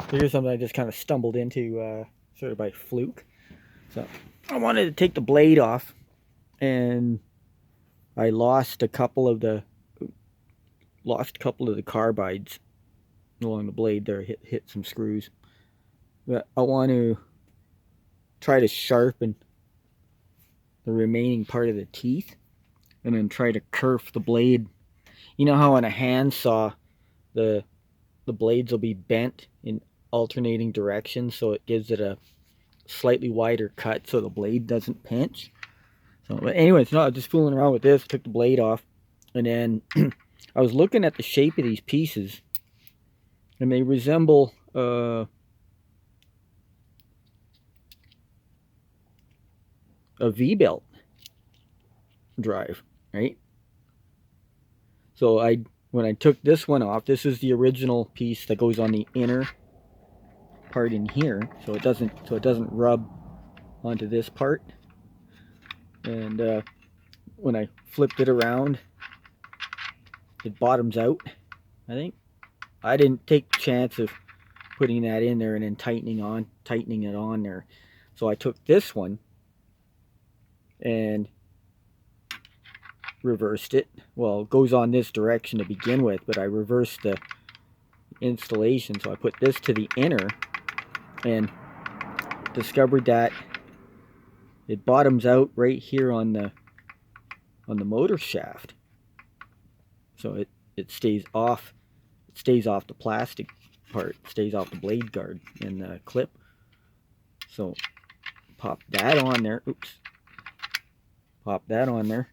So here's something I just kind of stumbled into sort of by fluke. So I wanted to take the blade off, and I lost a couple of the carbides along the blade there. Hit some screws. But I want to try to sharpen the remaining part of the teeth, and then try to kerf the blade. You know how on a handsaw the blades will be bent in alternating directions, so it gives it a slightly wider cut so the blade doesn't pinch. So, but anyways, no, I was just fooling around with this, took the blade off, and then I was looking at the shape of these pieces, and they resemble a V-belt drive, right? So when I took this one off, this is the original piece that goes on the inner part in here, so it doesn't rub onto this part. And when I flipped it around, it bottoms out, I think. I didn't take the chance of putting that in there and then tightening it on there. So I took this one and reversed it. Well, it goes on this direction to begin with, but I reversed the installation. So I put this to the inner and discovered that it bottoms out right here on the motor shaft. So it stays off the plastic part, stays off the blade guard and the clip. So pop that on there. Oops. Pop that on there.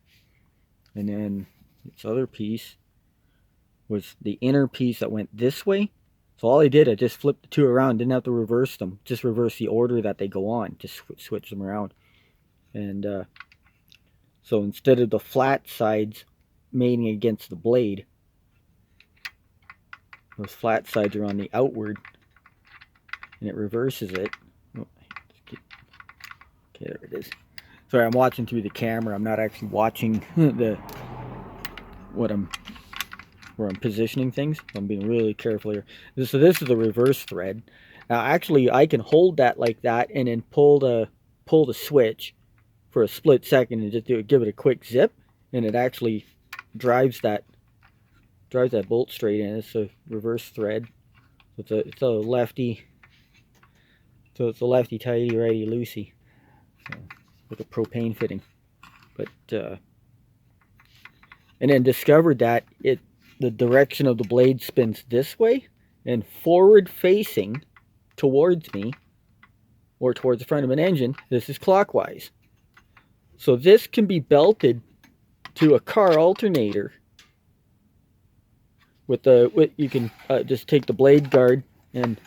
And then this other piece was the inner piece that went this way. So all I did, I just flipped the two around, didn't have to reverse them, just reverse the order that they go on, just switch them around. And so instead of the flat sides mating against the blade, those flat sides are on the outward, and it reverses it. Oh, okay, there it is. Sorry, I'm watching through the camera. I'm not actually watching where I'm positioning things. I'm being really careful here. So this is the reverse thread. Now, actually, I can hold that like that, and then pull the switch for a split second, and just give it a quick zip, and it actually drives that bolt straight in. It's a reverse thread. It's a lefty. So it's a lefty tighty, righty loosey. So, with a propane fitting. But and then discovered that the direction of the blade spins this way, and forward facing towards me, or towards the front of an engine, this is clockwise. So this can be belted to a car alternator. You can just take the blade guard and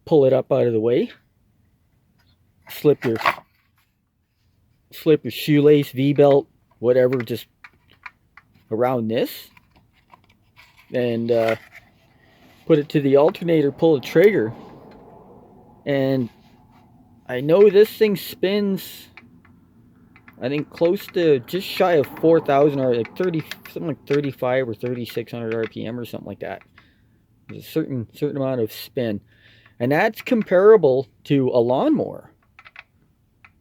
pull it up out of the way. Slip your shoelace, V-belt, whatever, just around this, and put it to the alternator, pull the trigger, and I know this thing spins, I think close to just shy of 4,000, or like 35 or 3,600 RPM or something like that. There's a certain amount of spin, and that's comparable to a lawnmower,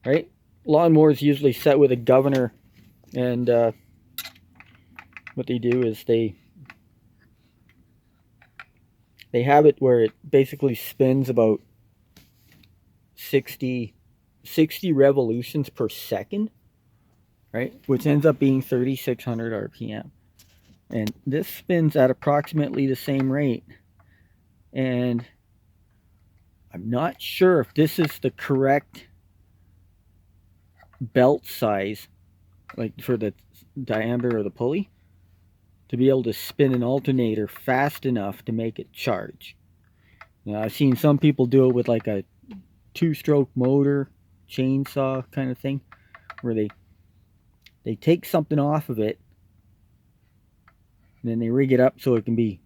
right? Lawnmower is usually set with a governor, and what they do is they have it where it basically spins about 60 revolutions per second, right? Which ends up being 3,600 RPM. And this spins at approximately the same rate. And I'm not sure if this is the correct belt size, like for the diameter of the pulley, to be able to spin an alternator fast enough to make it charge. Now, I've seen some people do it with like a 2-stroke motor, chainsaw kind of thing, where they take something off of it, and then they rig it up so it can be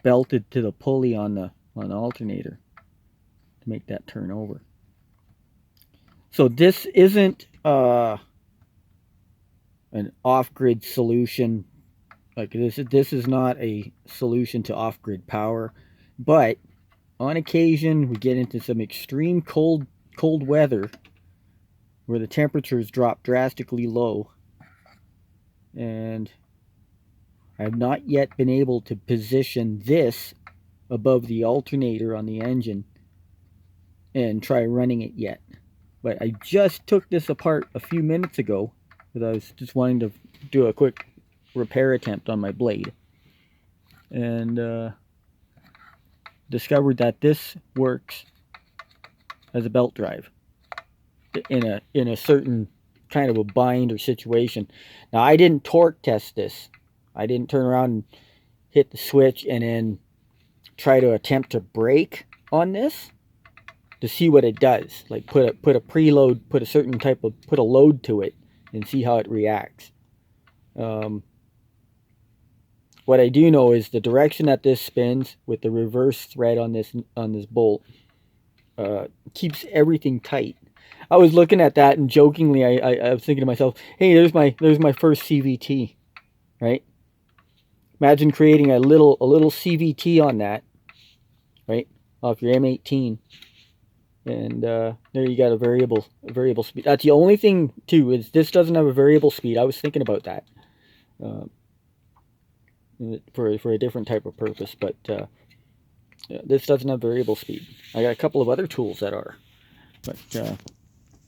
belted to the pulley on the alternator to make that turn over. So this isn't an off-grid solution. Like this is not a solution to off-grid power. But on occasion, we get into some extreme cold weather where the temperatures drop drastically low, and I have not yet been able to position this above the alternator on the engine and try running it yet. But I just took this apart a few minutes ago because I was just wanting to do a quick repair attempt on my blade, and discovered that this works as a belt drive in a certain kind of a bind or situation. Now, I didn't torque test this. I didn't turn around and hit the switch and then try to attempt to brake on this to see what it does. Like put a preload, put a load to it and see how it reacts. What I do know is the direction that this spins with the reverse thread on this bolt keeps everything tight. I was looking at that and jokingly I was thinking to myself, hey, there's my first CVT, right? Imagine creating a little CVT on that, right, off your M18, and there you got a variable speed. That's the only thing too, is this doesn't have a variable speed. I was thinking about that for a different type of purpose, but this doesn't have variable speed. I got a couple of other tools that are, but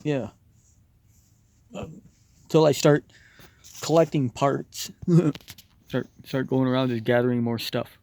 yeah, until I start collecting parts, start going around and gathering more stuff.